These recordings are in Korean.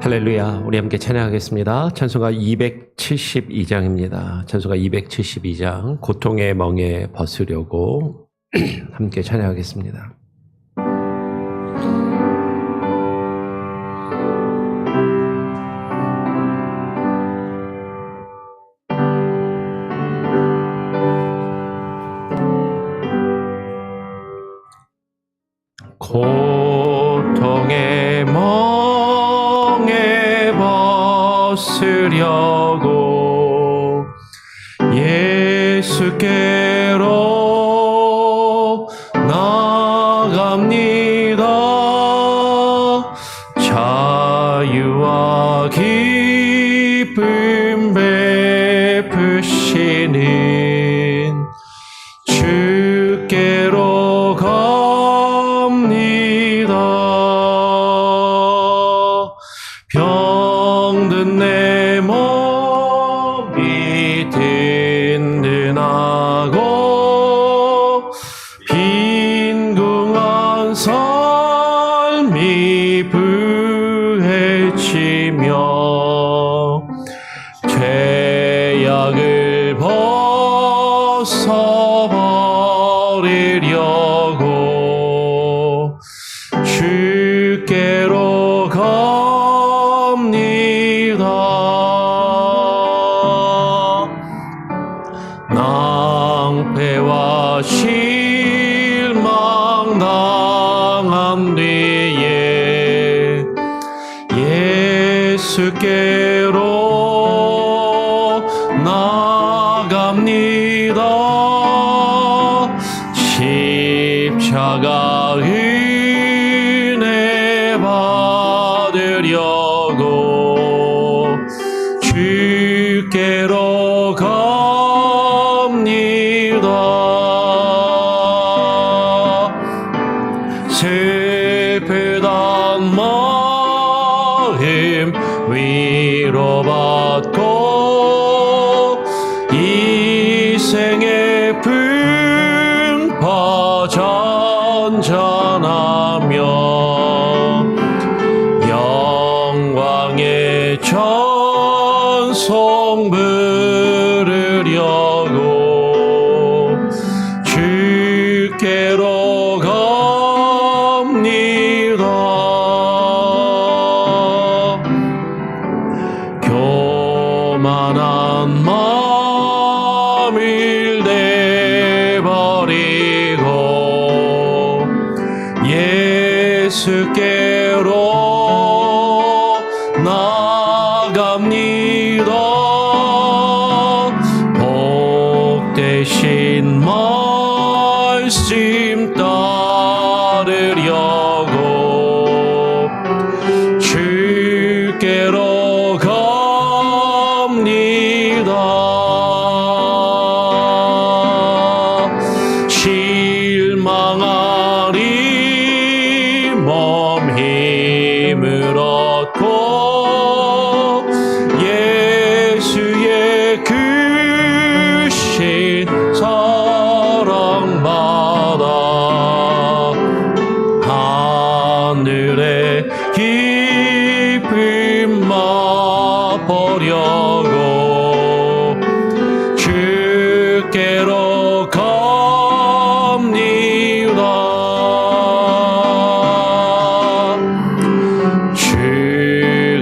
할렐루야. 우리 함께 찬양하겠습니다. 찬송가 272장입니다. 찬송가 272장 고통의 멍에 벗으려고 함께 찬양하겠습니다. 고통의 멍에 벗으려고 예수께로 나갑니다. 자유와 기쁨 베푸시는 주께로 병든 내 몸이 든든하고 빈궁한 삶이 부해지며 죄악을 벗어버리려고 주께로 낭패와 실망 당한 뒤에 예수께로 나갑니다. 십자가 은혜 받으려고 주께로 슬프단 마음 위로받고 이생의 풍파 잔잔하며 영광의 찬송 부르려고 주께로 교만한 마음을 내버리고 예수께로 나갑니다. 복되신 말씀 따르려고 주께로 실망하리 몸 힘을 얻고 예수의 크신 사랑받아 하늘의 기쁨 맛보려고 주께로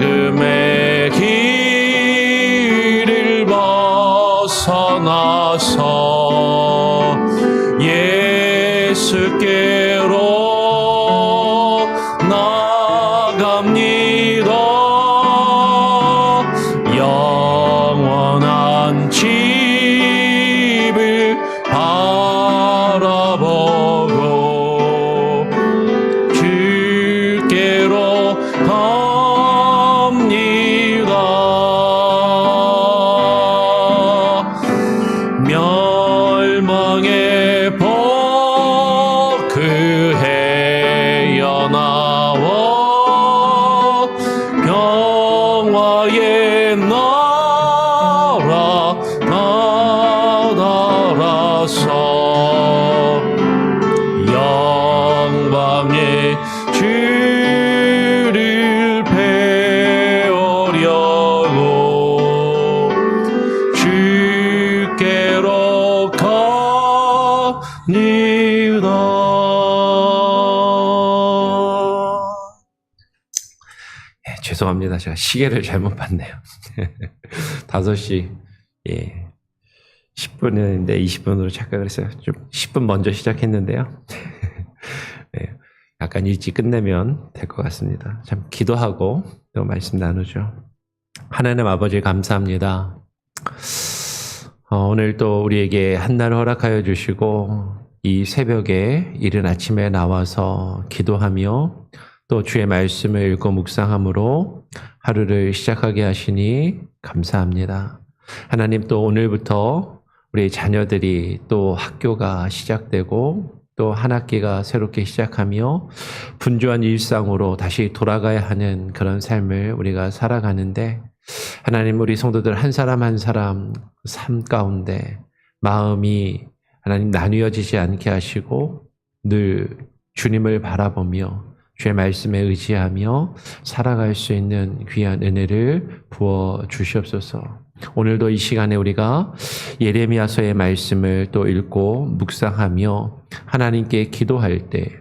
죽음의 길을 벗어나서 예수께로 나갑니다. 영원한 집을 바라보고 주께로 갑니다. 멸망의 복 그 헤어나와 평화의 나라 나달아서 영광의 주를 죄송합니다. 제가 시계를 잘못 봤네요. 5시 10분인데 20분으로 착각을 했어요. 좀 10분 먼저 시작했는데요. 네, 약간 일찍 끝내면 될 것 같습니다. 참 기도하고 또 말씀 나누죠. 하나님 아버지 감사합니다. 오늘 또 우리에게 한날 허락하여 주시고 이 새벽에 이른 아침에 나와서 기도하며 또 주의 말씀을 읽고 묵상함으로 하루를 시작하게 하시니 감사합니다. 하나님 또 오늘부터 우리 자녀들이 또 학교가 시작되고 또 한 학기가 새롭게 시작하며 분주한 일상으로 다시 돌아가야 하는 그런 삶을 우리가 살아가는데 하나님 우리 성도들 한 사람 한 사람 삶 가운데 마음이 하나님 나뉘어지지 않게 하시고 늘 주님을 바라보며 주의 말씀에 의지하며 살아갈 수 있는 귀한 은혜를 부어 주시옵소서. 오늘도 이 시간에 우리가 예레미야서의 말씀을 또 읽고 묵상하며 하나님께 기도할 때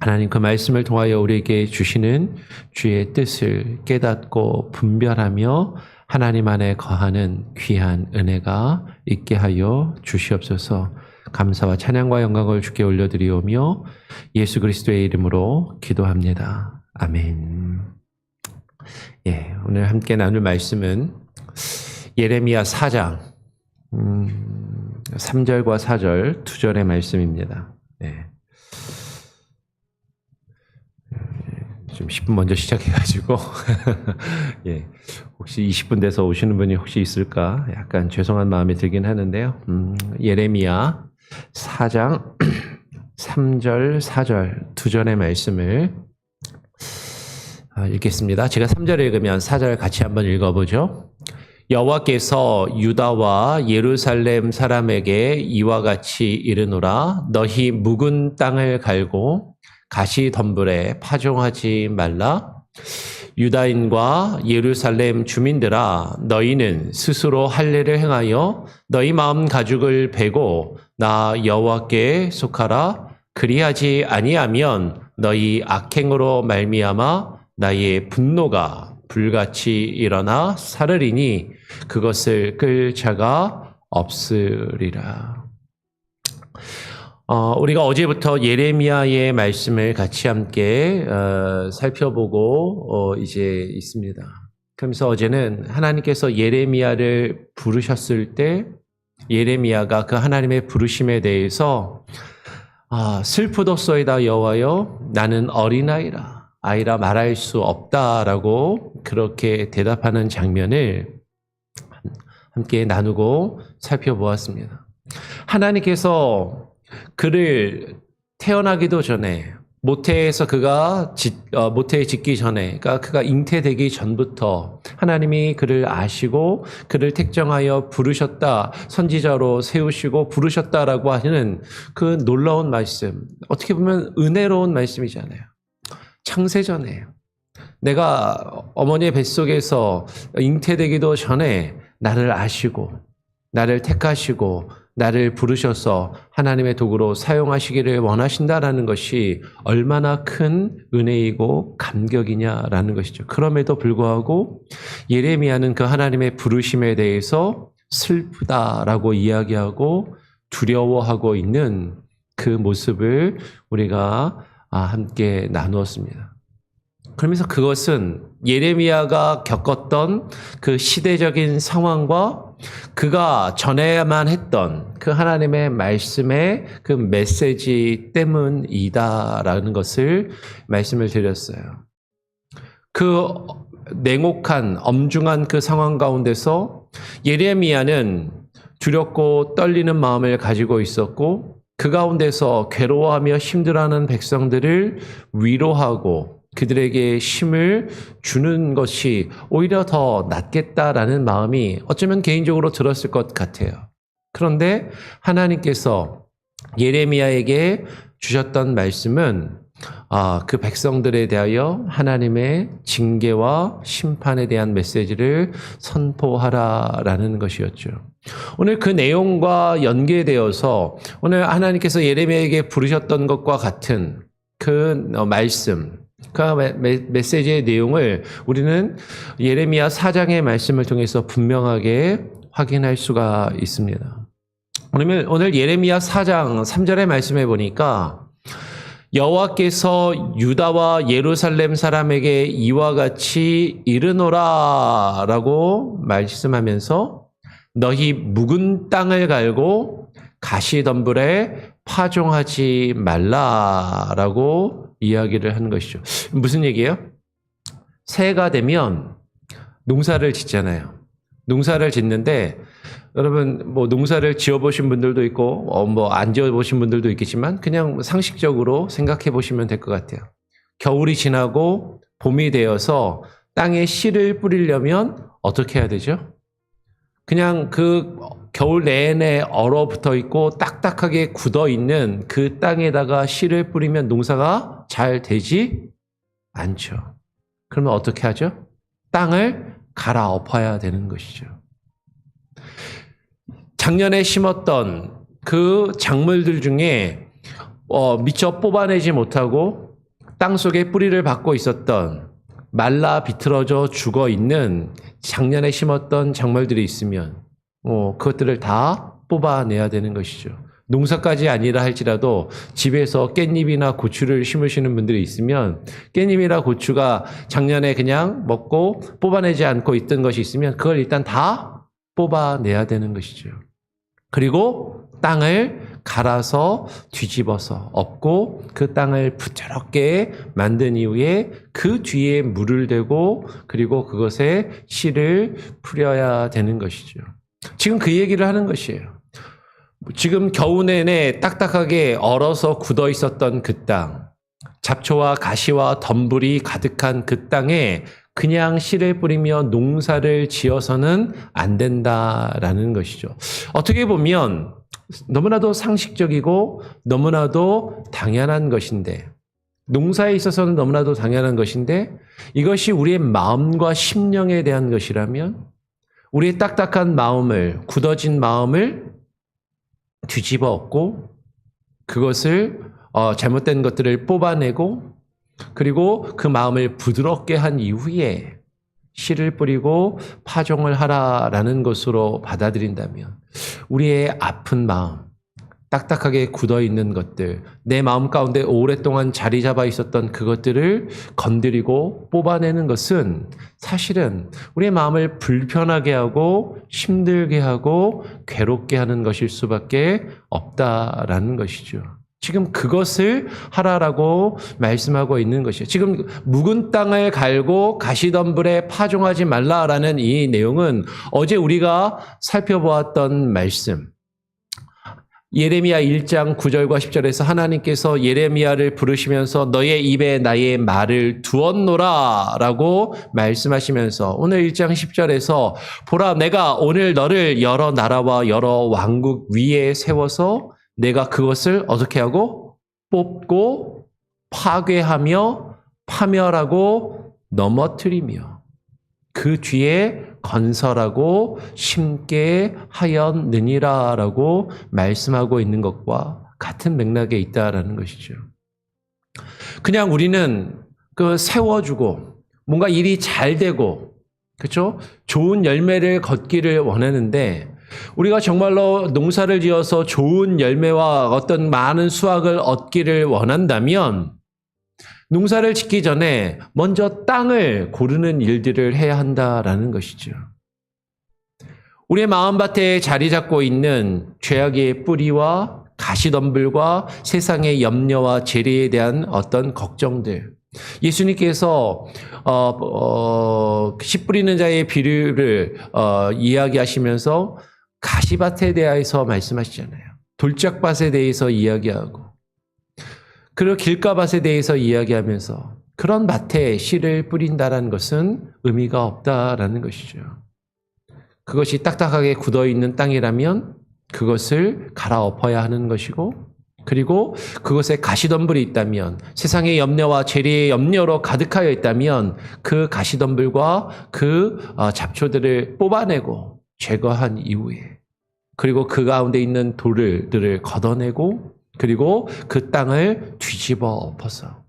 하나님 그 말씀을 통하여 우리에게 주시는 주의 뜻을 깨닫고 분별하며 하나님 안에 거하는 귀한 은혜가 있게 하여 주시옵소서. 감사와 찬양과 영광을 주께 올려드리오며 예수 그리스도의 이름으로 기도합니다. 아멘. 오늘 함께 나눌 말씀은 예레미야 4장 3절과 4절 2절의 말씀입니다. 좀 10분 먼저 시작해가지고 혹시 20분 돼서 오시는 분이 혹시 있을까 약간 죄송한 마음이 들긴 하는데요. 예레미야 4장 3절 4절 2절의 말씀을 읽겠습니다. 제가 3절 읽으면 4절 같이 한번 읽어보죠. 여호와께서 유다와 예루살렘 사람에게 이와 같이 이르노라. 너희 묵은 땅을 갈고 가시덤불에 파종하지 말라. 유다인과 예루살렘 주민들아, 너희는 스스로 할례를 행하여 너희 마음 가죽을 베고 나 여호와께 속하라. 그리하지 아니하면 너희 악행으로 말미암아 나의 분노가 불같이 일어나 사르리니 그것을 끌 자가 없으리라. 우리가 어제부터 예레미야의 말씀을 같이 함께 살펴보고 이제 있습니다. 그러면서 어제는 하나님께서 예레미야를 부르셨을 때 예레미야가 그 하나님의 부르심에 대해서 슬프도소이다 여호와여 나는 어린아이라 아이라 말할 수 없다라고 그렇게 대답하는 장면을 함께 나누고 살펴보았습니다. 하나님께서 그를 태어나기도 전에 모태에서 그가 모태에 짓기 전에 그러니까 그가 잉태되기 전부터 하나님이 그를 아시고 그를 택정하여 부르셨다. 선지자로 세우시고 부르셨다라고 하는 그 놀라운 말씀. 어떻게 보면 은혜로운 말씀이잖아요. 창세전에 내가 어머니의 뱃속에서 잉태되기도 전에 나를 아시고 나를 택하시고 나를 부르셔서 하나님의 도구로 사용하시기를 원하신다라는 것이 얼마나 큰 은혜이고 감격이냐라는 것이죠. 그럼에도 불구하고 예레미야는 그 하나님의 부르심에 대해서 슬프다라고 이야기하고 두려워하고 있는 그 모습을 우리가 함께 나누었습니다. 그러면서 그것은 예레미야가 겪었던 그 시대적인 상황과 그가 전해야만 했던 그 하나님의 말씀의 그 메시지 때문이다라는 것을 말씀을 드렸어요. 그 냉혹한 엄중한 그 상황 가운데서 예레미야는 두렵고 떨리는 마음을 가지고 있었고 그 가운데서 괴로워하며 힘들어하는 백성들을 위로하고 그들에게 힘을 주는 것이 오히려 더 낫겠다라는 마음이 어쩌면 개인적으로 들었을 것 같아요. 그런데 하나님께서 예레미야에게 주셨던 말씀은 그 백성들에 대하여 하나님의 징계와 심판에 대한 메시지를 선포하라라는 것이었죠. 오늘 그 내용과 연계되어서 오늘 하나님께서 예레미야에게 부르셨던 것과 같은 그 말씀, 그 메시지의 내용을 우리는 예레미야 4장의 말씀을 통해서 분명하게 확인할 수가 있습니다. 오늘 예레미야 4장 3절의 말씀에 보니까 여호와께서 유다와 예루살렘 사람에게 이와 같이 이르노라 라고 말씀하면서 너희 묵은 땅을 갈고 가시덤불에 파종하지 말라라고 이야기를 하는 것이죠. 무슨 얘기예요? 새해가 되면 농사를 짓잖아요. 농사를 짓는데 여러분 뭐 농사를 지어보신 분들도 있고 뭐 안 지어보신 분들도 있겠지만 그냥 상식적으로 생각해 보시면 될 것 같아요. 겨울이 지나고 봄이 되어서 땅에 씨를 뿌리려면 어떻게 해야 되죠? 그냥 그 겨울 내내 얼어붙어 있고 딱딱하게 굳어 있는 그 땅에다가 씨를 뿌리면 농사가 잘 되지 않죠. 그러면 어떻게 하죠? 땅을 갈아엎어야 되는 것이죠. 작년에 심었던 그 작물들 중에 미처 뽑아내지 못하고 땅 속에 뿌리를 받고 있었던 말라 비틀어져 죽어 있는 작년에 심었던 작물들이 있으면 그것들을 다 뽑아내야 되는 것이죠. 농사까지 아니라 할지라도 집에서 깻잎이나 고추를 심으시는 분들이 있으면 깻잎이나 고추가 작년에 그냥 먹고 뽑아내지 않고 있던 것이 있으면 그걸 일단 다 뽑아내야 되는 것이죠. 그리고 땅을 갈아서 뒤집어서 엎고 그 땅을 부드럽게 만든 이후에 그 뒤에 물을 대고 그리고 그것에 씨를 뿌려야 되는 것이죠. 지금 그 얘기를 하는 것이에요. 지금 겨우 내내 딱딱하게 얼어서 굳어 있었던 그 땅, 잡초와 가시와 덤불이 가득한 그 땅에 그냥 씨를 뿌리며 농사를 지어서는 안 된다라는 것이죠. 어떻게 보면 너무나도 상식적이고 너무나도 당연한 것인데, 농사에 있어서는 너무나도 당연한 것인데, 이것이 우리의 마음과 심령에 대한 것이라면 우리의 딱딱한 마음을, 굳어진 마음을 뒤집어 엎고 그것을 잘못된 것들을 뽑아내고 그리고 그 마음을 부드럽게 한 이후에 씨를 뿌리고 파종을 하라라는 것으로 받아들인다면 우리의 아픈 마음, 딱딱하게 굳어있는 것들, 내 마음 가운데 오랫동안 자리 잡아 있었던 그것들을 건드리고 뽑아내는 것은 사실은 우리의 마음을 불편하게 하고 힘들게 하고 괴롭게 하는 것일 수밖에 없다라는 것이죠. 지금 그것을 하라라고 말씀하고 있는 것이에요. 지금 묵은 땅을 갈고 가시덤불에 파종하지 말라라는 이 내용은 어제 우리가 살펴보았던 말씀, 예레미야 1장 9절과 10절에서 하나님께서 예레미야를 부르시면서 너의 입에 나의 말을 두었노라 라고 말씀하시면서 오늘 1장 10절에서 보라 내가 오늘 너를 여러 나라와 여러 왕국 위에 세워서 내가 그것을 어떻게 하고 뽑고 파괴하며 파멸하고 넘어뜨리며 그 뒤에 건설하고 심게 하였느니라 라고 말씀하고 있는 것과 같은 맥락에 있다라는 것이죠. 그냥 우리는 그 세워주고 뭔가 일이 잘 되고 그렇죠? 좋은 열매를 걷기를 원하는데 우리가 정말로 농사를 지어서 좋은 열매와 어떤 많은 수확을 얻기를 원한다면 농사를 짓기 전에 먼저 땅을 고르는 일들을 해야 한다라는 것이죠. 우리의 마음밭에 자리 잡고 있는 죄악의 뿌리와 가시덤불과 세상의 염려와 재래에 대한 어떤 걱정들. 예수님께서 씨 뿌리는 자의 비유를 이야기하시면서 가시밭에 대해서 말씀하시잖아요. 돌짝밭에 대해서 이야기하고 그리고 길가밭에 대해서 이야기하면서 그런 밭에 씨를 뿌린다는 것은 의미가 없다라는 것이죠. 그것이 딱딱하게 굳어있는 땅이라면 그것을 갈아엎어야 하는 것이고 그리고 그것에 가시덤불이 있다면 세상의 염려와 재리의 염려로 가득하여 있다면 그 가시덤불과 그 잡초들을 뽑아내고 제거한 이후에 그리고 그 가운데 있는 돌들을 걷어내고 그리고 그 땅을 뒤집어 엎어서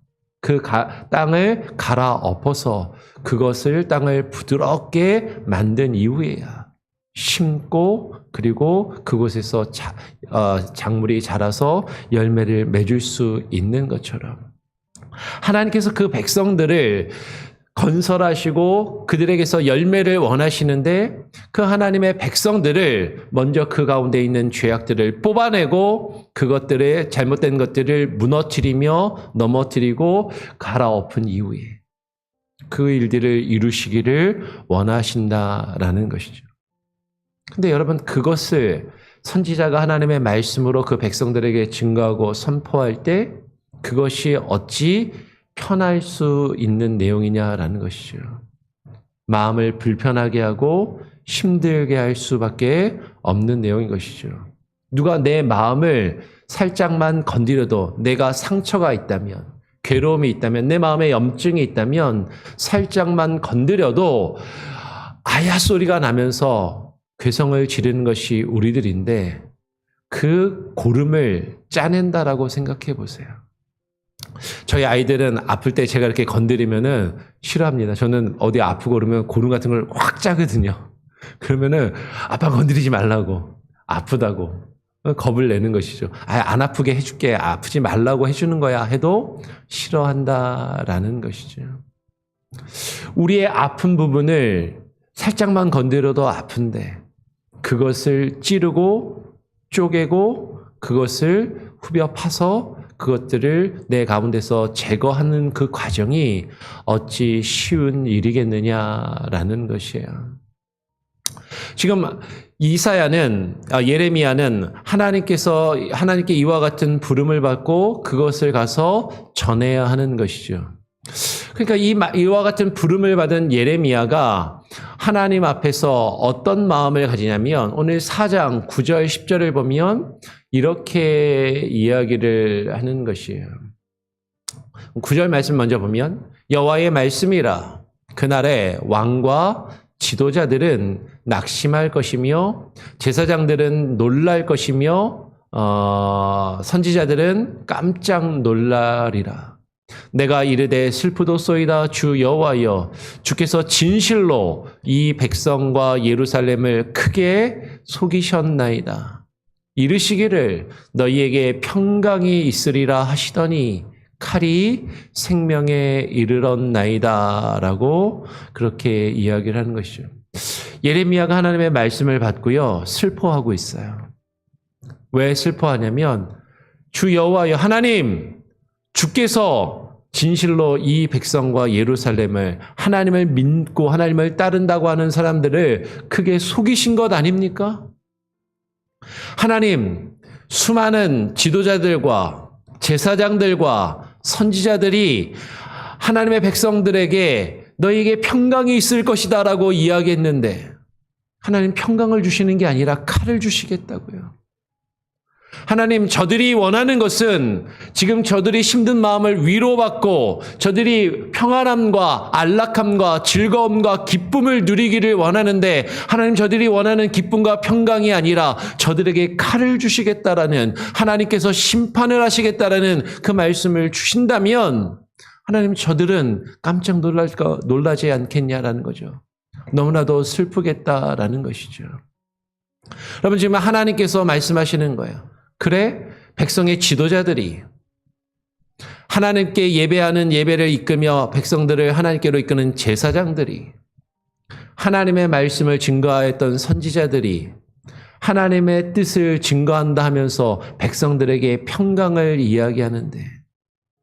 땅을 갈아엎어서 그것을 땅을 부드럽게 만든 이후에야 심고 그리고 그곳에서 작물이 자라서 열매를 맺을 수 있는 것처럼 하나님께서 그 백성들을 건설하시고 그들에게서 열매를 원하시는데 그 하나님의 백성들을 먼저 그 가운데 있는 죄악들을 뽑아내고 그것들의 잘못된 것들을 무너뜨리며 넘어뜨리고 갈아엎은 이후에 그 일들을 이루시기를 원하신다라는 것이죠. 근데 여러분 그것을 선지자가 하나님의 말씀으로 그 백성들에게 증거하고 선포할 때 그것이 어찌 편할 수 있는 내용이냐라는 것이죠. 마음을 불편하게 하고 힘들게 할 수밖에 없는 내용인 것이죠. 누가 내 마음을 살짝만 건드려도 내가 상처가 있다면, 괴로움이 있다면, 내 마음에 염증이 있다면 살짝만 건드려도 아야 소리가 나면서 괴성을 지르는 것이 우리들인데 그 고름을 짜낸다라고 생각해 보세요. 저희 아이들은 아플 때 제가 이렇게 건드리면은 싫어합니다. 저는 어디 아프고 그러면 고름 같은 걸 확 짜거든요. 그러면은 아빠 건드리지 말라고, 아프다고 겁을 내는 것이죠. 안 아프게 해줄게, 아프지 말라고 해주는 거야 해도 싫어한다라는 것이죠. 우리의 아픈 부분을 살짝만 건드려도 아픈데 그것을 찌르고 쪼개고 그것을 후벼 파서 그것들을 내 가운데서 제거하는 그 과정이 어찌 쉬운 일이겠느냐라는 것이에요. 지금 예레미야는 하나님께 이와 같은 부름을 받고 그것을 가서 전해야 하는 것이죠. 그러니까 이와 같은 부름을 받은 예레미야가 하나님 앞에서 어떤 마음을 가지냐면 오늘 4장 9절 10절을 보면 이렇게 이야기를 하는 것이에요. 9절 말씀 먼저 보면 여호와의 말씀이라 그날에 왕과 지도자들은 낙심할 것이며 제사장들은 놀랄 것이며 선지자들은 깜짝 놀라리라. 내가 이르되 슬프도소이다 주 여호와여 주께서 진실로 이 백성과 예루살렘을 크게 속이셨나이다. 이르시기를 너희에게 평강이 있으리라 하시더니 칼이 생명에 이르렀나이다 라고 그렇게 이야기를 하는 것이죠. 예레미야가 하나님의 말씀을 받고요 슬퍼하고 있어요. 왜 슬퍼하냐면 주 여호와여 하나님 주께서 진실로 이 백성과 예루살렘을 하나님을 믿고 하나님을 따른다고 하는 사람들을 크게 속이신 것 아닙니까? 하나님, 수많은 지도자들과 제사장들과 선지자들이 하나님의 백성들에게 너희에게 평강이 있을 것이다 라고 이야기했는데 하나님 평강을 주시는 게 아니라 칼을 주시겠다고요. 하나님, 저들이 원하는 것은 지금 저들이 힘든 마음을 위로받고 저들이 평안함과 안락함과 즐거움과 기쁨을 누리기를 원하는데 하나님, 저들이 원하는 기쁨과 평강이 아니라 저들에게 칼을 주시겠다라는 하나님께서 심판을 하시겠다라는 그 말씀을 주신다면 하나님, 저들은 깜짝 놀라지 않겠냐라는 거죠. 너무나도 슬프겠다라는 것이죠. 여러분, 지금 하나님께서 말씀하시는 거예요. 그래, 백성의 지도자들이 하나님께 예배하는 예배를 이끌며 백성들을 하나님께로 이끄는 제사장들이 하나님의 말씀을 증거하였던 선지자들이 하나님의 뜻을 증거한다 하면서 백성들에게 평강을 이야기하는데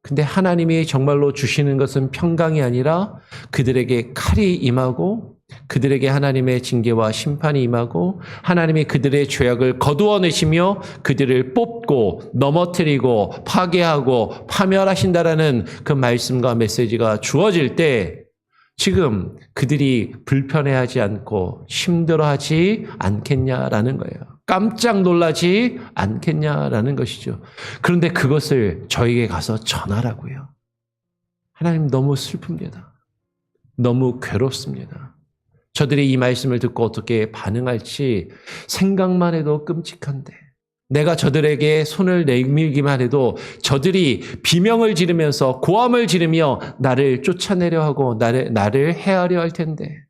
근데 하나님이 정말로 주시는 것은 평강이 아니라 그들에게 칼이 임하고 그들에게 하나님의 징계와 심판이 임하고 하나님이 그들의 죄악을 거두어내시며 그들을 뽑고 넘어뜨리고 파괴하고 파멸하신다라는 그 말씀과 메시지가 주어질 때 지금 그들이 불편해하지 않고 힘들어하지 않겠냐라는 거예요. 깜짝 놀라지 않겠냐라는 것이죠. 그런데 그것을 저에게 가서 전하라고요. 하나님, 너무 슬픕니다. 너무 괴롭습니다. 저들이 이 말씀을 듣고 어떻게 반응할지 생각만 해도 끔찍한데 내가 저들에게 손을 내밀기만 해도 저들이 비명을 지르면서 고함을 지르며 나를 쫓아내려 하고 나를 해하려 할 텐데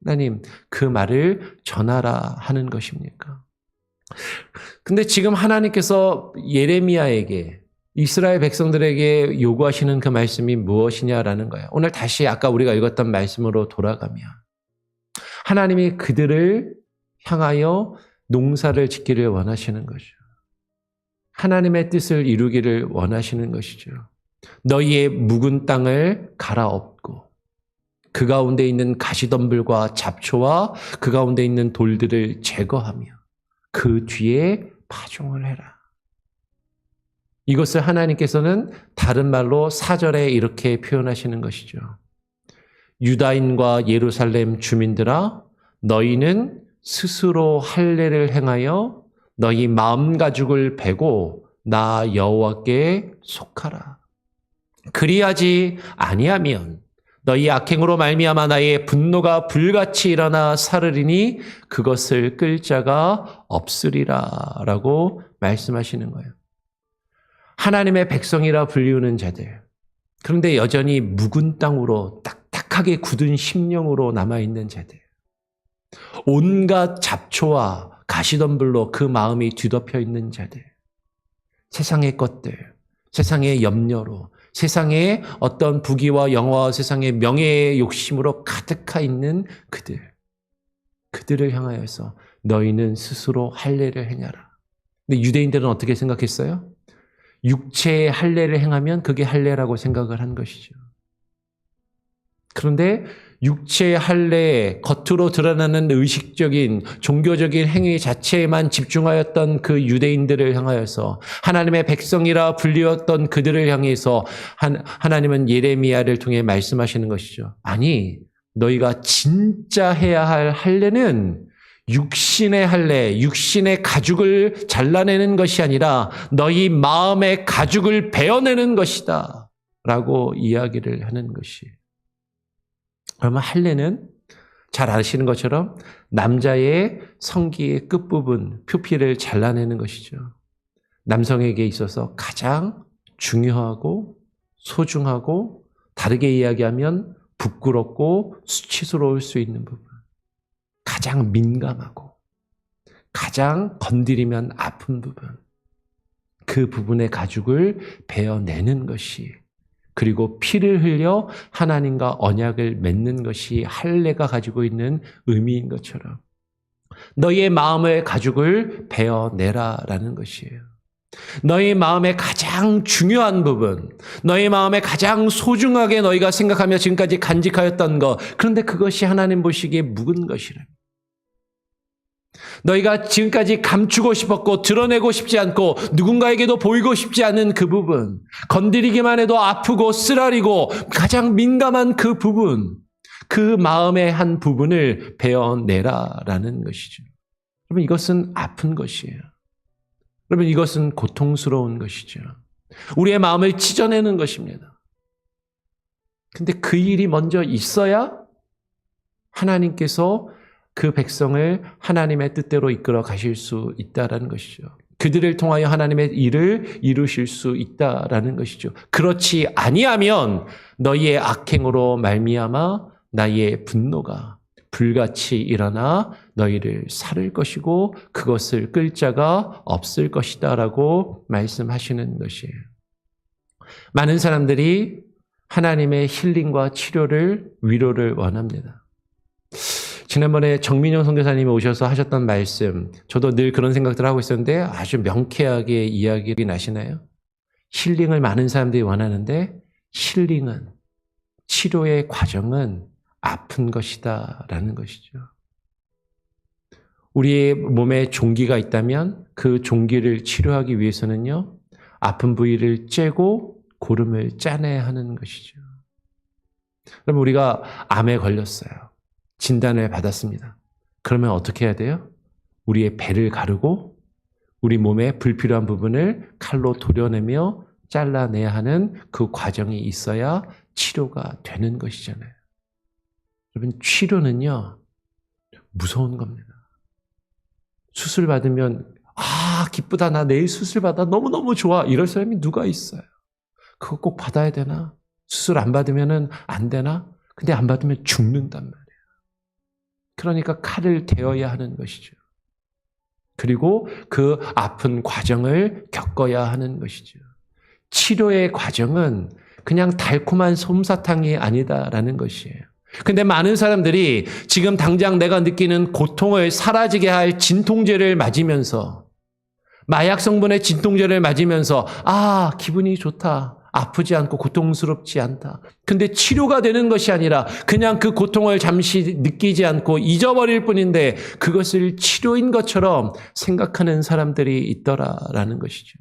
하나님 그 말을 전하라 하는 것입니까? 근데 지금 하나님께서 예레미야에게 이스라엘 백성들에게 요구하시는 그 말씀이 무엇이냐라는 거예요. 오늘 다시 아까 우리가 읽었던 말씀으로 돌아가면 하나님이 그들을 향하여 농사를 짓기를 원하시는 거죠. 하나님의 뜻을 이루기를 원하시는 것이죠. 너희의 묵은 땅을 갈아엎고 그 가운데 있는 가시덤불과 잡초와 그 가운데 있는 돌들을 제거하며 그 뒤에 파종을 해라. 이것을 하나님께서는 다른 말로 4절에 이렇게 표현하시는 것이죠. 유다인과 예루살렘 주민들아 너희는 스스로 할례를 행하여 너희 마음 가죽을 베고 나 여호와께 속하라. 그리하지 아니하면 너희 악행으로 말미암아 나의 분노가 불같이 일어나 사르리니 그것을 끌 자가 없으리라 라고 말씀하시는 거예요. 하나님의 백성이라 불리우는 자들, 그런데 여전히 묵은 땅으로 딱딱하게 굳은 심령으로 남아있는 자들, 온갖 잡초와 가시덤불로 그 마음이 뒤덮여 있는 자들, 세상의 것들, 세상의 염려로, 세상의 어떤 부귀와 영화와 세상의 명예의 욕심으로 가득하 있는 그들을 향하여서 너희는 스스로 할례를 행하라. 근데 유대인들은 어떻게 생각했어요? 육체의 할례를 행하면 그게 할례라고 생각을 한 것이죠. 그런데 육체의 할례에 겉으로 드러나는 의식적인 종교적인 행위 자체에만 집중하였던 그 유대인들을 향하여서 하나님의 백성이라 불리웠던 그들을 향해서 하나님은 예레미야를 통해 말씀하시는 것이죠. 아니, 너희가 진짜 해야 할 할례는 육신의 할례, 육신의 가죽을 잘라내는 것이 아니라 너희 마음의 가죽을 베어내는 것이다 라고 이야기를 하는 것이에요. 그러면 할례는 잘 아시는 것처럼 남자의 성기의 끝부분, 표피를 잘라내는 것이죠. 남성에게 있어서 가장 중요하고 소중하고 다르게 이야기하면 부끄럽고 수치스러울 수 있는 부분. 가장 민감하고 가장 건드리면 아픈 부분. 그 부분의 가죽을 베어내는 것이 그리고 피를 흘려 하나님과 언약을 맺는 것이 할례가 가지고 있는 의미인 것처럼 너희의 마음의 가죽을 베어내라라는 것이에요. 너희 마음의 가장 중요한 부분, 너희 마음에 가장 소중하게 너희가 생각하며 지금까지 간직하였던 것, 그런데 그것이 하나님 보시기에 묵은 것이랍니다. 너희가 지금까지 감추고 싶었고 드러내고 싶지 않고 누군가에게도 보이고 싶지 않은 그 부분, 건드리기만 해도 아프고 쓰라리고 가장 민감한 그 부분, 그 마음의 한 부분을 베어내라라는 것이죠. 여러분, 이것은 아픈 것이에요. 여러분, 이것은 고통스러운 것이죠. 우리의 마음을 찢어내는 것입니다. 근데 그 일이 먼저 있어야 하나님께서 그 백성을 하나님의 뜻대로 이끌어 가실 수 있다라는 것이죠. 그들을 통하여 하나님의 일을 이루실 수 있다라는 것이죠. 그렇지 아니하면 너희의 악행으로 말미암아 나의 분노가 불같이 일어나 너희를 살을 것이고 그것을 끌 자가 없을 것이다라고 말씀하시는 것이에요. 많은 사람들이 하나님의 힐링과 치료를, 위로를 원합니다. 지난번에 정민영 선교사님이 오셔서 하셨던 말씀, 저도 늘 그런 생각들을 하고 있었는데 아주 명쾌하게 이야기가 나시나요? 힐링을 많은 사람들이 원하는데 힐링은, 치료의 과정은 아픈 것이다 라는 것이죠. 우리의 몸에 종기가 있다면 그 종기를 치료하기 위해서는요, 아픈 부위를 째고 고름을 짜내야 하는 것이죠. 그럼 우리가 암에 걸렸어요. 진단을 받았습니다. 그러면 어떻게 해야 돼요? 우리의 배를 가르고 우리 몸의 불필요한 부분을 칼로 도려내며 잘라내야 하는 그 과정이 있어야 치료가 되는 것이잖아요. 여러분, 치료는요, 무서운 겁니다. 수술 받으면 기쁘다. 나 내일 수술 받아. 너무너무 좋아. 이럴 사람이 누가 있어요? 그거 꼭 받아야 되나? 수술 안 받으면 안 되나? 근데 안 받으면 죽는단 말이에요. 그러니까 칼을 대어야 하는 것이죠. 그리고 그 아픈 과정을 겪어야 하는 것이죠. 치료의 과정은 그냥 달콤한 솜사탕이 아니다라는 것이에요. 근데 많은 사람들이 지금 당장 내가 느끼는 고통을 사라지게 할 진통제를 맞으면서, 마약 성분의 진통제를 맞으면서 기분이 좋다. 아프지 않고 고통스럽지 않다. 근데 치료가 되는 것이 아니라 그냥 그 고통을 잠시 느끼지 않고 잊어버릴 뿐인데 그것을 치료인 것처럼 생각하는 사람들이 있더라라는 것이죠.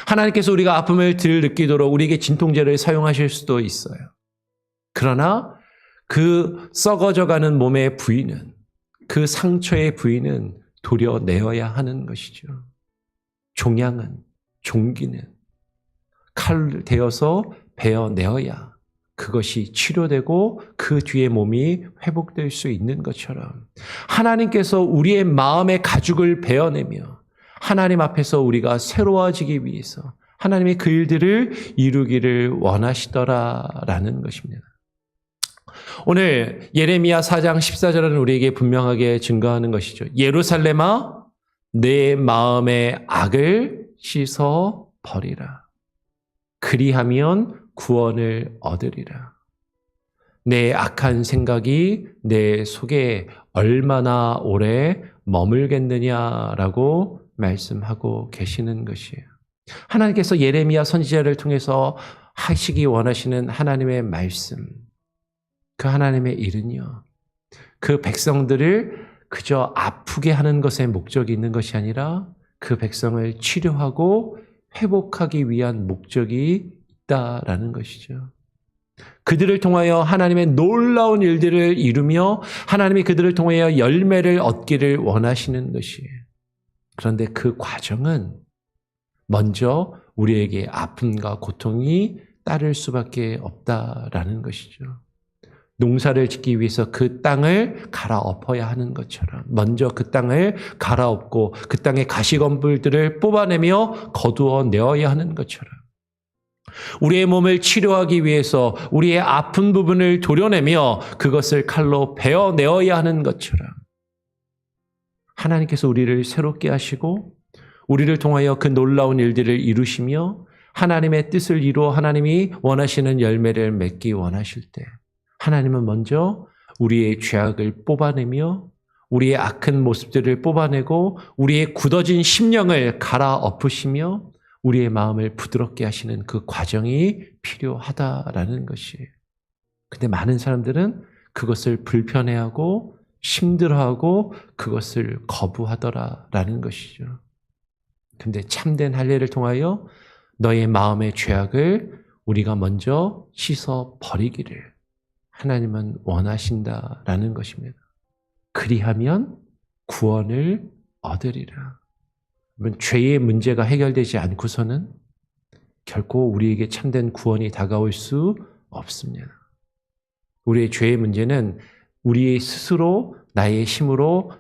하나님께서 우리가 아픔을 덜 느끼도록 우리에게 진통제를 사용하실 수도 있어요. 그러나 그 썩어져가는 몸의 부위는, 그 상처의 부위는 도려내어야 하는 것이죠. 종양은, 종기는 칼 대어서 베어내어야 그것이 치료되고 그 뒤에 몸이 회복될 수 있는 것처럼 하나님께서 우리의 마음의 가죽을 베어내며 하나님 앞에서 우리가 새로워지기 위해서 하나님의 그 일들을 이루기를 원하시더라라는 것입니다. 오늘 예레미야 4장 14절은 우리에게 분명하게 증거하는 것이죠. 예루살렘아, 내 마음의 악을 씻어 버리라. 그리하면 구원을 얻으리라. 내 악한 생각이 내 속에 얼마나 오래 머물겠느냐라고 말씀하고 계시는 것이에요. 하나님께서 예레미야 선지자를 통해서 하시기 원하시는 하나님의 말씀, 그 하나님의 일은요, 그 백성들을 그저 아프게 하는 것에 목적이 있는 것이 아니라 그 백성을 치료하고 회복하기 위한 목적이 있다라는 것이죠. 그들을 통하여 하나님의 놀라운 일들을 이루며 하나님이 그들을 통하여 열매를 얻기를 원하시는 것이에요. 그런데 그 과정은 먼저 우리에게 아픔과 고통이 따를 수밖에 없다라는 것이죠. 농사를 짓기 위해서 그 땅을 갈아엎어야 하는 것처럼 먼저 그 땅을 갈아엎고 그 땅의 가시덤불들을 뽑아내며 거두어 내어야 하는 것처럼 우리의 몸을 치료하기 위해서 우리의 아픈 부분을 도려내며 그것을 칼로 베어내어야 하는 것처럼 하나님께서 우리를 새롭게 하시고 우리를 통하여 그 놀라운 일들을 이루시며 하나님의 뜻을 이루어 하나님이 원하시는 열매를 맺기 원하실 때 하나님은 먼저 우리의 죄악을 뽑아내며 우리의 악한 모습들을 뽑아내고 우리의 굳어진 심령을 갈아엎으시며 우리의 마음을 부드럽게 하시는 그 과정이 필요하다라는 것이에요. 근데 많은 사람들은 그것을 불편해하고 힘들어하고 그것을 거부하더라라는 것이죠. 근데 참된 할례를 통하여 너의 마음의 죄악을 우리가 먼저 씻어 버리기를 하나님은 원하신다라는 것입니다. 그리하면 구원을 얻으리라. 죄의 문제가 해결되지 않고서는 결코 우리에게 참된 구원이 다가올 수 없습니다. 우리의 죄의 문제는 우리의 스스로 나의 힘으로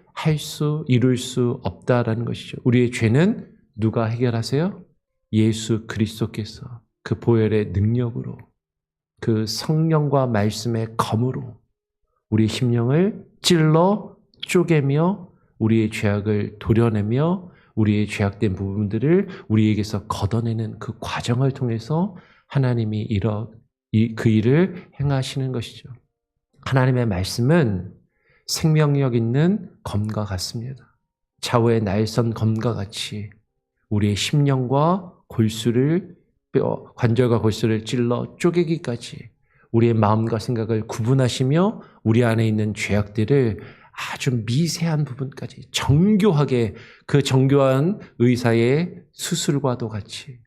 이룰 수 없다라는 것이죠. 우리의 죄는 누가 해결하세요? 예수 그리스도께서 그 보혈의 능력으로 그 성령과 말씀의 검으로 우리의 심령을 찔러 쪼개며 우리의 죄악을 도려내며 우리의 죄악된 부분들을 우리에게서 걷어내는 그 과정을 통해서 하나님이 그 일을 행하시는 것이죠. 하나님의 말씀은 생명력 있는 검과 같습니다. 좌우의 날선 검과 같이 우리의 심령과 관절과 골수를 찔러 쪼개기까지 우리의 마음과 생각을 구분하시며 우리 안에 있는 죄악들을 아주 미세한 부분까지 정교하게 그 정교한 의사의 수술과도 같이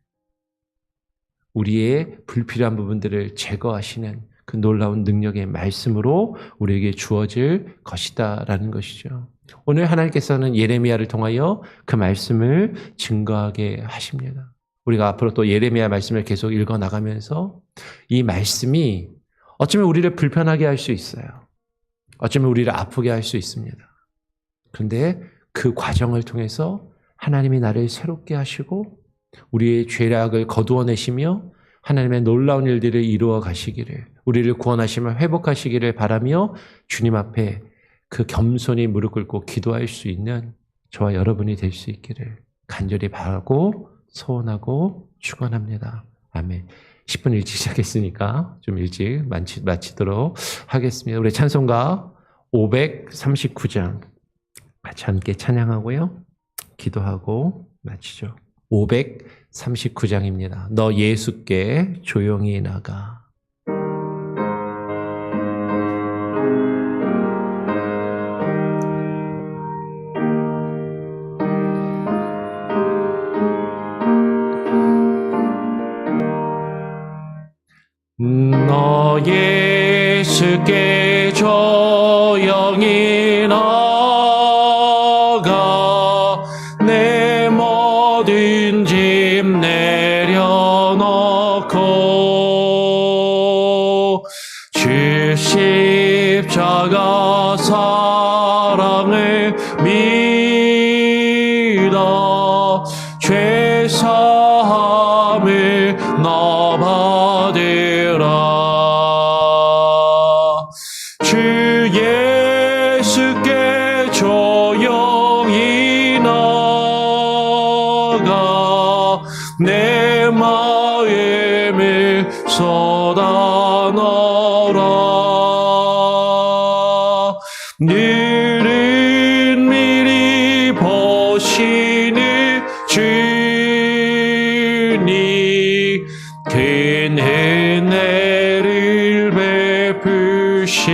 우리의 불필요한 부분들을 제거하시는 그 놀라운 능력의 말씀으로 우리에게 주어질 것이다라는 것이죠. 오늘 하나님께서는 예레미야를 통하여 그 말씀을 증거하게 하십니다. 우리가 앞으로 또 예레미야 말씀을 계속 읽어나가면서 이 말씀이 어쩌면 우리를 불편하게 할 수 있어요. 어쩌면 우리를 아프게 할 수 있습니다. 그런데 그 과정을 통해서 하나님이 나를 새롭게 하시고 우리의 죄악을 거두어내시며 하나님의 놀라운 일들을 이루어 가시기를, 우리를 구원하시며 회복하시기를 바라며 주님 앞에 그 겸손히 무릎 꿇고 기도할 수 있는 저와 여러분이 될 수 있기를 간절히 바라고 소원하고 축원합니다. 아멘. 10분 일찍 시작했으니까 좀 일찍 마치도록 하겠습니다. 우리 찬송가 539장 같이 함께 찬양하고요. 기도하고 마치죠. 539장입니다. 너 예수께 조용히 나가. 너 예수께 조용히 나가 내 모든 짐 내려놓고 주 십자가 사랑을 믿어 죄 사함을 너 받으라. 주 예수께 조용히 나가 내 마음을 쏟아 넣어라. 늘은 미리 보시는 주님 큰 은혜를 베푸시리.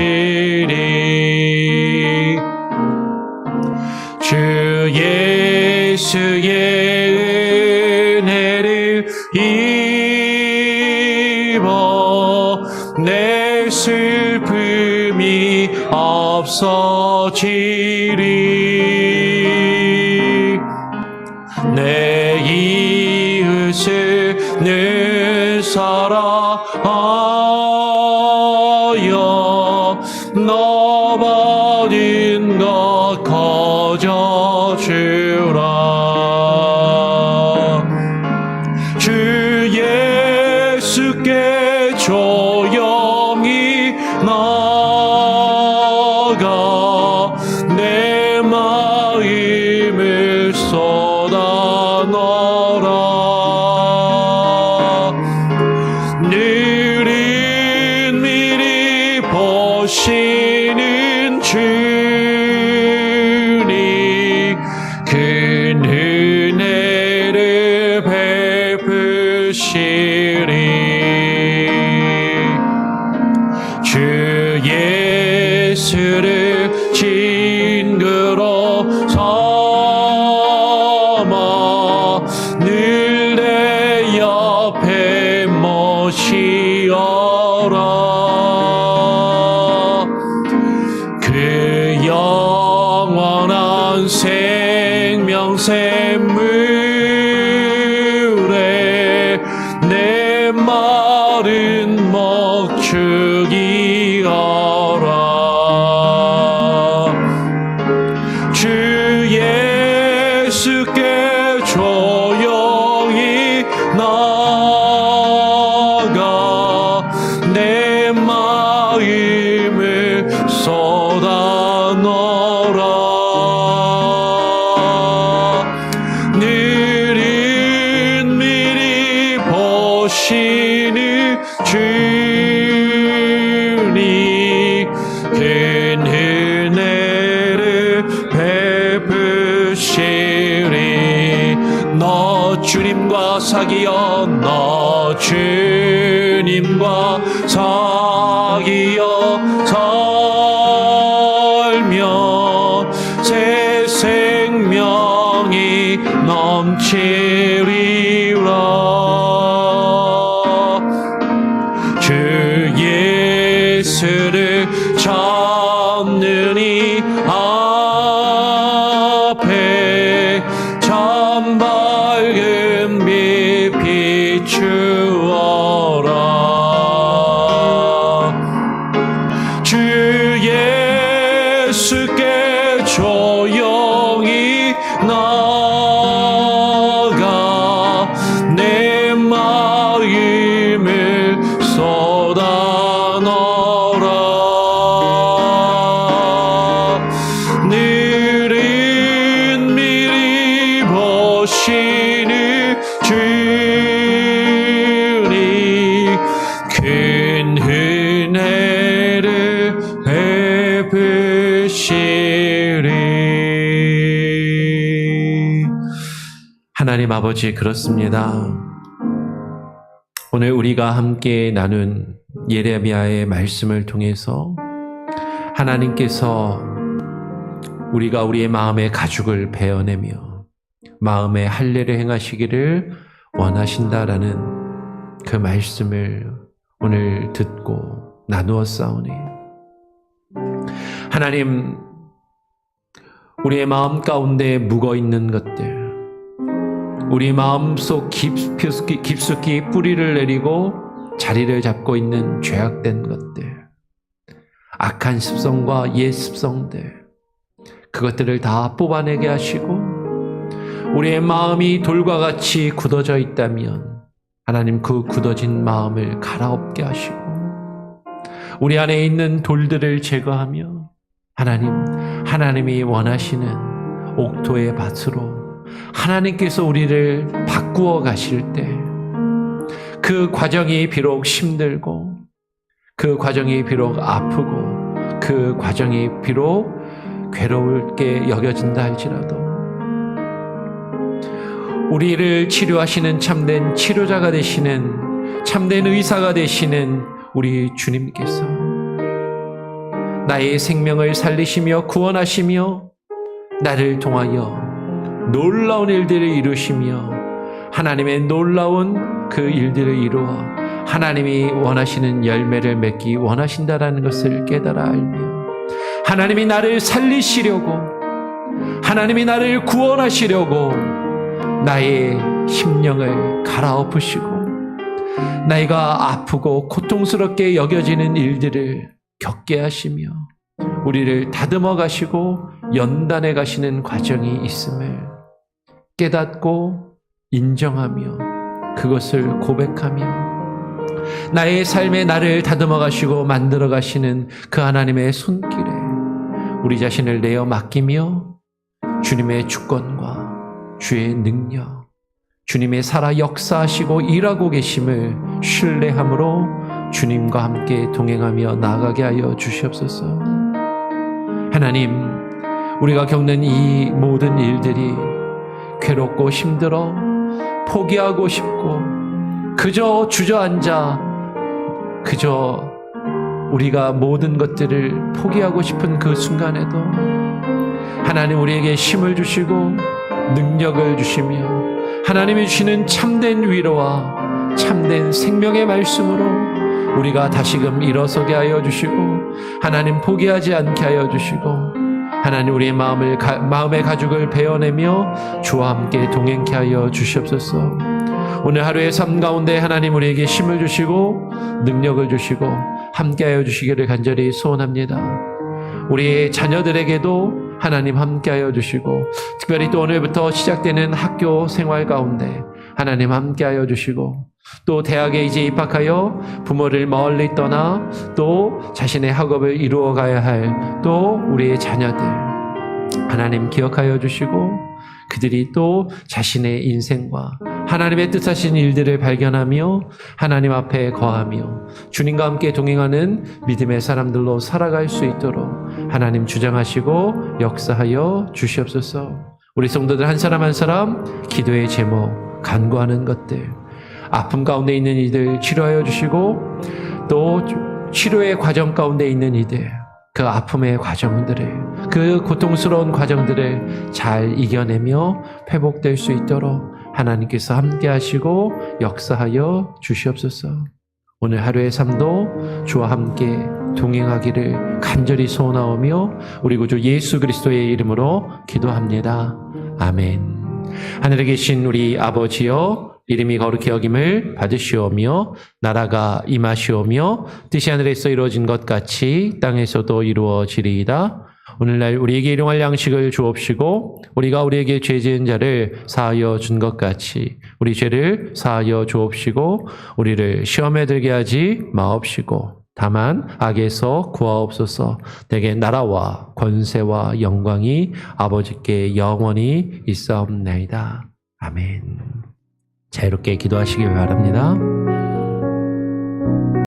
주 예수의 은혜를 입어 내 슬픔이 없어지리. 내 이웃을 늘 사랑하여 너 받은 것 거저주라. 주 예수께 조용히 나가 내 마음을 쏟아 넣어라. 늘은 미리 보시는 주님 큰 은혜를 베푸시리. 주 예수를 친구로 삼아 늘 내 옆에 모시어라. 그 영원한 생명 샘물에 내 마른 목 죽이어라. 주 예수께 조용히 나가 내 마음을 쏟아 넣어라. 늘은 미리 보시는 주님 큰 은혜를 베푸시리. 너 주님과 사귀어 너 주님과 사귀어 살며 새 생명이 넘치리라. 주 예수를 찾는 이 앞에 참 밝은 빛 비추어라. 주 예수께 조용히 나가 하나님 아버지, 그렇습니다. 오늘 우리가 함께 나눈 예레미야의 말씀을 통해서 하나님께서 우리가 우리의 마음의 가죽을 베어내며 마음의 할례를 행하시기를 원하신다라는 그 말씀을 오늘 듣고 나누었사오니, 하나님, 우리의 마음 가운데 묵어있는 것들, 우리 마음속 깊숙이 뿌리를 내리고 자리를 잡고 있는 죄악된 것들, 악한 습성과 옛 습성들, 그것들을 다 뽑아내게 하시고, 우리의 마음이 돌과 같이 굳어져 있다면 하나님, 그 굳어진 마음을 갈아엎게 하시고, 우리 안에 있는 돌들을 제거하며 하나님이 원하시는 옥토의 밭으로 하나님께서 우리를 바꾸어 가실 때, 그 과정이 비록 힘들고, 그 과정이 비록 아프고, 그 과정이 비록 괴로울게 여겨진다 할지라도 우리를 치료하시는 참된 치료자가 되시는, 참된 의사가 되시는 우리 주님께서 나의 생명을 살리시며 구원하시며 나를 통하여 놀라운 일들을 이루시며 하나님의 놀라운 그 일들을 이루어 하나님이 원하시는 열매를 맺기 원하신다라는 것을 깨달아 알며, 하나님이 나를 살리시려고, 하나님이 나를 구원하시려고 나의 심령을 갈아엎으시고 나이가 아프고 고통스럽게 여겨지는 일들을 겪게 하시며 우리를 다듬어 가시고 연단해 가시는 과정이 있음을 깨닫고 인정하며 그것을 고백하며 나의 삶에 나를 다듬어 가시고 만들어 가시는 그 하나님의 손길에 우리 자신을 내어 맡기며 주님의 주권과 주의 능력, 주님의 살아 역사하시고 일하고 계심을 신뢰함으로 주님과 함께 동행하며 나아가게 하여 주시옵소서. 하나님, 우리가 겪는 이 모든 일들이 괴롭고 힘들어 포기하고 싶고 그저 주저앉아 그저 우리가 모든 것들을 포기하고 싶은 그 순간에도 하나님 우리에게 힘을 주시고 능력을 주시며 하나님이 주시는 참된 위로와 참된 생명의 말씀으로 우리가 다시금 일어서게 하여 주시고 하나님 포기하지 않게 하여 주시고 하나님 우리의 마음의 가죽을 베어내며 주와 함께 동행케 하여 주시옵소서. 오늘 하루의 삶 가운데 하나님 우리에게 힘을 주시고 능력을 주시고 함께 하여 주시기를 간절히 소원합니다. 우리의 자녀들에게도 하나님 함께하여 주시고 특별히 또 오늘부터 시작되는 학교 생활 가운데 하나님 함께하여 주시고 또 대학에 이제 입학하여 부모를 멀리 떠나 또 자신의 학업을 이루어 가야 할 또 우리의 자녀들 하나님 기억하여 주시고 그들이 또 자신의 인생과 하나님의 뜻하신 일들을 발견하며 하나님 앞에 거하며 주님과 함께 동행하는 믿음의 사람들로 살아갈 수 있도록 하나님 주장하시고 역사하여 주시옵소서. 우리 성도들 한 사람 한 사람 기도의 제목, 간구하는 것들, 아픔 가운데 있는 이들 치료하여 주시고 또 치료의 과정 가운데 있는 이들 그 아픔의 과정들을 그 고통스러운 과정들을 잘 이겨내며 회복될 수 있도록 하나님께서 함께 하시고 역사하여 주시옵소서. 오늘 하루의 삶도 주와 함께 동행하기를 간절히 소원하오며 우리 구주 예수 그리스도의 이름으로 기도합니다. 아멘. 하늘에 계신 우리 아버지여 이름이 거룩히 여김을 받으시오며 나라가 임하시오며 뜻이 하늘에서 이루어진 것 같이 땅에서도 이루어지리이다. 오늘날 우리에게 일용할 양식을 주옵시고 우리가 우리에게 죄 지은 자를 사하여 준 것 같이 우리 죄를 사하여 주옵시고 우리를 시험에 들게 하지 마옵시고 다만 악에서 구하옵소서. 내게 나라와 권세와 영광이 아버지께 영원히 있사옵나이다. 아멘. 자유롭게 기도하시길 바랍니다.